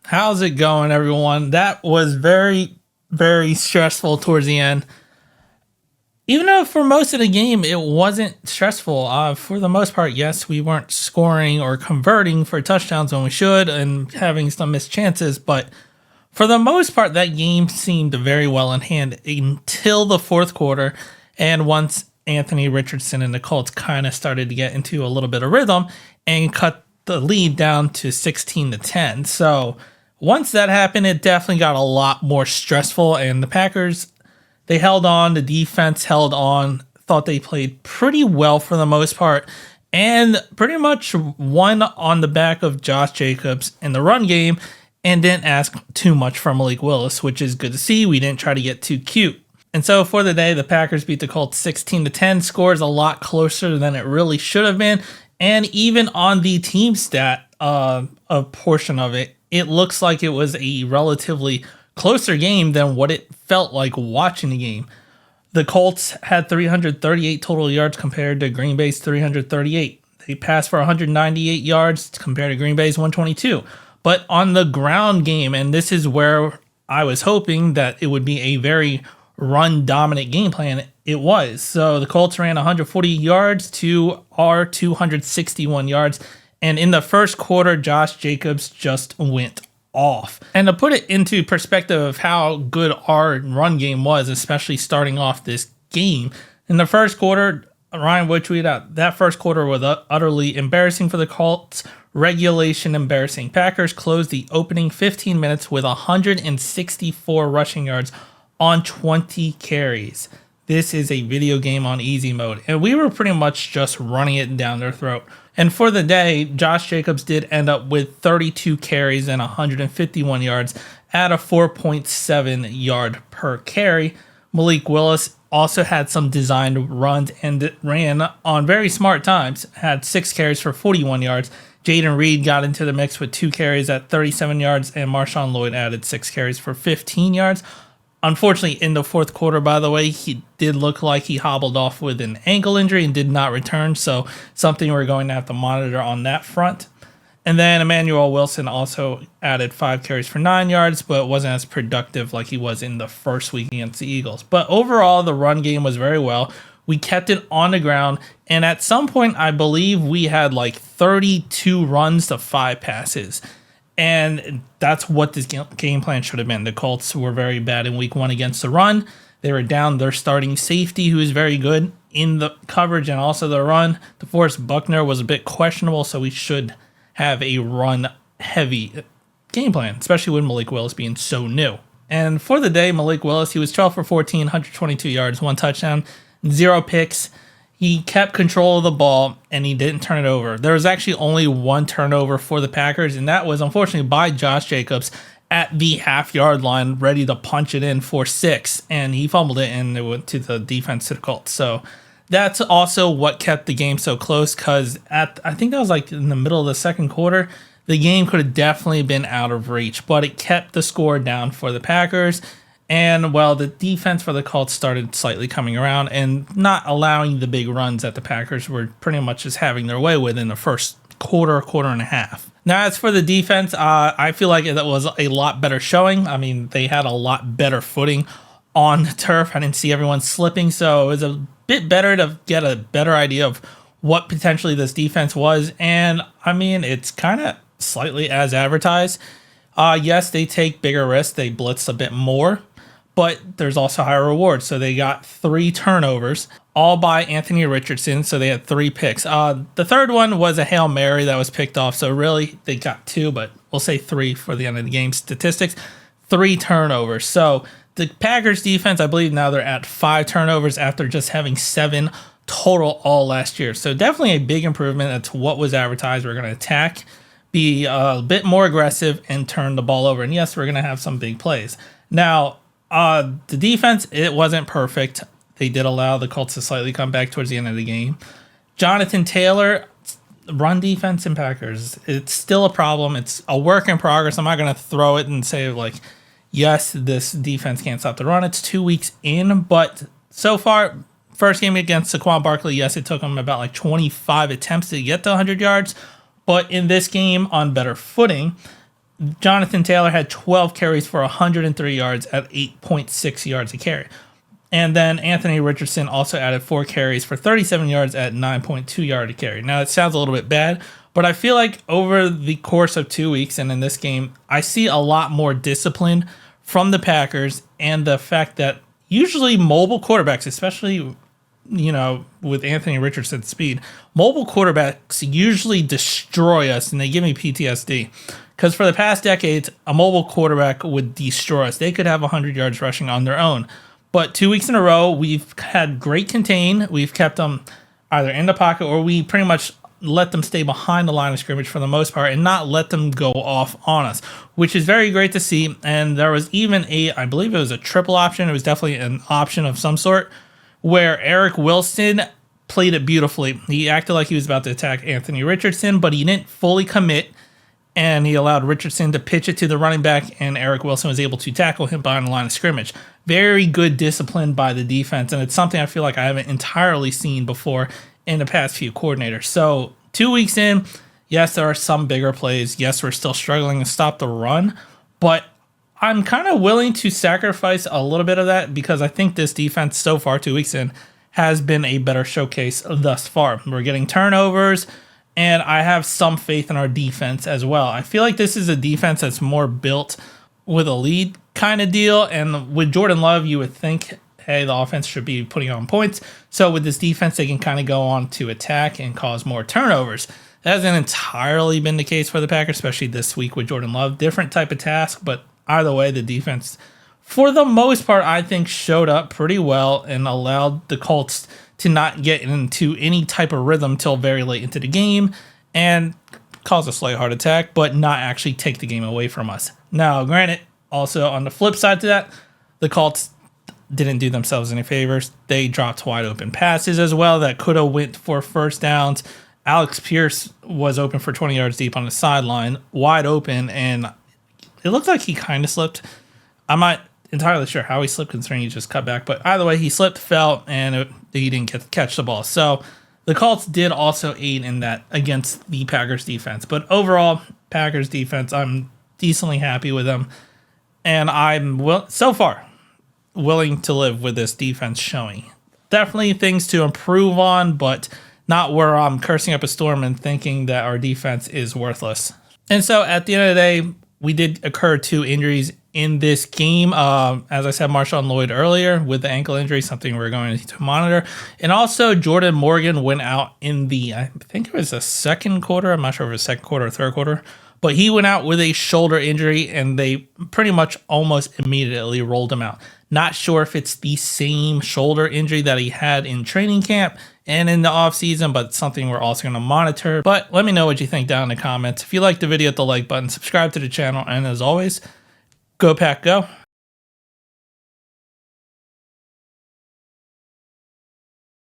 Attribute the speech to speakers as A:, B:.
A: How's it going, everyone? That was very, very stressful towards the end. Even though for most of the game it wasn't stressful, for the most part, yes, we weren't scoring or converting for touchdowns when we should and having some missed chances, but for the most part, that game seemed very well in hand until the fourth quarter. And once Anthony Richardson and the Colts kind of started to get into a little bit of rhythm and cut the lead down to 16-10. So once that happened, it definitely got a lot more stressful. And the Packers, they held on. The defense held on. Thought they played pretty well for the most part. And pretty much won on the back of Josh Jacobs in the run game and didn't ask too much from Malik Willis, which is good to see. We didn't try to get too cute. And so for the day, the Packers beat the Colts 16-10. Scores a lot closer than it really should have been. And even on the team stat a portion of it, it looks like it was a relatively closer game than what it felt like watching the game. The Colts had 338 total yards compared to Green Bay's 338. They passed for 198 yards compared to Green Bay's 122. But on the ground game, and this is where I was hoping that it would be a very run-dominant game plan, it was. So the Colts ran 140 yards to our 261 yards. And in the first quarter, Josh Jacobs just went off. And to put it into perspective of how good our run game was, especially starting off this game, in the first quarter, Ryan Wood tweeted out, that first quarter was utterly embarrassing for the Colts. Regulation embarrassing. Packers closed the opening 15 minutes with 164 rushing yards on 20 carries. This is a video game on easy mode, and we were pretty much just running it down their throat. And for the day, Josh Jacobs did end up with 32 carries and 151 yards at a 4.7 yard per carry. Malik Willis also had some designed runs and ran on very smart times, had 6 carries for 41 yards. Jaden Reed got into the mix with 2 carries at 37 yards, and Marshawn Lloyd added 6 carries for 15 yards. Unfortunately, in the fourth quarter, by the way, he did look like he hobbled off with an ankle injury and did not return, so something we're going to have to monitor on that front. And then Emmanuel Wilson also added 5 carries for 9 yards, but wasn't as productive like he was in the first week against the Eagles. But overall, the run game was very well. We kept it on the ground, and at some point, I believe we had like 32 runs to 5 passes. And that's what this game plan should have been. The Colts were very bad in week 1 against the run. They were down their starting safety, who is very good in the coverage and also the run. DeForest Buckner was a bit questionable, so we should have a run-heavy game plan, especially with Malik Willis being so new. And for the day, Malik Willis, he was 12 for 14, 122 yards, 1 touchdown, 0 picks. He kept control of the ball, and he didn't turn it over. There was actually only 1 turnover for the Packers, and that was unfortunately by Josh Jacobs at the half-yard line, ready to punch it in for 6, and he fumbled it, and it went to the defense to the Colts. So that's also what kept the game so close, because I think that was like in the middle of the second quarter, the game could have definitely been out of reach, but it kept the score down for the Packers. And, well, the defense for the Colts started slightly coming around and not allowing the big runs that the Packers were pretty much just having their way with in the first quarter and a half. Now, as for the defense, I feel like that was a lot better showing. I mean, they had a lot better footing on the turf. I didn't see everyone slipping, so it was a bit better to get a better idea of what potentially this defense was. And, I mean, it's kind of slightly as advertised. Yes, they take bigger risks. They blitz a bit more. But there's also higher rewards. So they got 3 turnovers, all by Anthony Richardson. So they had 3 picks. The third one was a Hail Mary that was picked off. So really, they got 2, but we'll say 3 for the end of the game statistics. 3 turnovers. So the Packers defense, I believe now they're at 5 turnovers after just having 7 total all last year. So definitely a big improvement. That's what was advertised. We're going to attack, be a bit more aggressive, and turn the ball over. And yes, we're going to have some big plays. Now, the defense, it wasn't perfect. They did allow the Colts to slightly come back towards the end of the game. Jonathan Taylor, run defense in Packers, it's still a problem. It's a work in progress. I'm not going to throw it and say, like, yes, this defense can't stop the run. It's 2 weeks in, but so far, first game against Saquon Barkley, yes, it took him about like 25 attempts to get to 100 yards. But in this game, on better footing, Jonathan Taylor had 12 carries for 103 yards at 8.6 yards a carry. And then Anthony Richardson also added 4 carries for 37 yards at 9.2 yards a carry. Now, it sounds a little bit bad, but I feel like over the course of 2 weeks and in this game, I see a lot more discipline from the Packers, and the fact that usually mobile quarterbacks, especially, with Anthony Richardson's speed, mobile quarterbacks usually destroy us, and they give me PTSD. Because for the past decades, a mobile quarterback would destroy us. They could have 100 yards rushing on their own. But 2 weeks in a row, we've had great contain. We've kept them either in the pocket, or we pretty much let them stay behind the line of scrimmage for the most part and not let them go off on us, which is very great to see. And there was even I believe it was a triple option. It was definitely an option of some sort where Eric Wilson played it beautifully. He acted like he was about to attack Anthony Richardson, but he didn't fully commit, and he allowed Richardson to pitch it to the running back, and Eric Wilson was able to tackle him behind the line of scrimmage. Very good discipline by the defense, and it's something I feel like I haven't entirely seen before in the past few coordinators. So 2 weeks in, yes, there are some bigger plays. Yes, we're still struggling to stop the run, but I'm kind of willing to sacrifice a little bit of that because I think this defense so far, 2 weeks in, has been a better showcase thus far. We're getting turnovers, and I have some faith in our defense as well. I feel like this is a defense that's more built with a lead kind of deal, and with Jordan Love, you would think, hey, the offense should be putting on points. So with this defense, they can kind of go on to attack and cause more turnovers. That hasn't entirely been the case for the Packers, especially this week with Jordan Love. Different type of task, but either way, the defense, for the most part, I think showed up pretty well and allowed the Colts to not get into any type of rhythm till very late into the game and cause a slight heart attack, but not actually take the game away from us. Now, granted, also on the flip side to that, the Colts didn't do themselves any favors. They dropped wide open passes as well that could have went for first downs. Alex Pierce was open for 20 yards deep on the sideline, wide open, and it looked like he kind of slipped. I'm not entirely sure how he slipped considering he just cut back, but either way, he slipped, fell, and he didn't catch the ball. So the Colts did also aid in that against the Packers defense. But overall, Packers defense, I'm decently happy with them, and I'm so far willing to live with this defense showing. Definitely things to improve on, but not where I'm cursing up a storm and thinking that our defense is worthless. And so at the end of the day, we did occur 2 injuries in this game. As I said, Marshawn Lloyd earlier with the ankle injury, something we're going to monitor. And also Jordan Morgan went out in the, I think it was the second quarter. I'm not sure if it was second quarter or third quarter. But he went out with a shoulder injury, and they pretty much almost immediately rolled him out. Not sure if it's the same shoulder injury that he had in training camp and in the offseason, but something we're also going to monitor. But let me know what you think down in the comments. If you liked the video, hit the like button, subscribe to the channel, and as always, go Pack Go.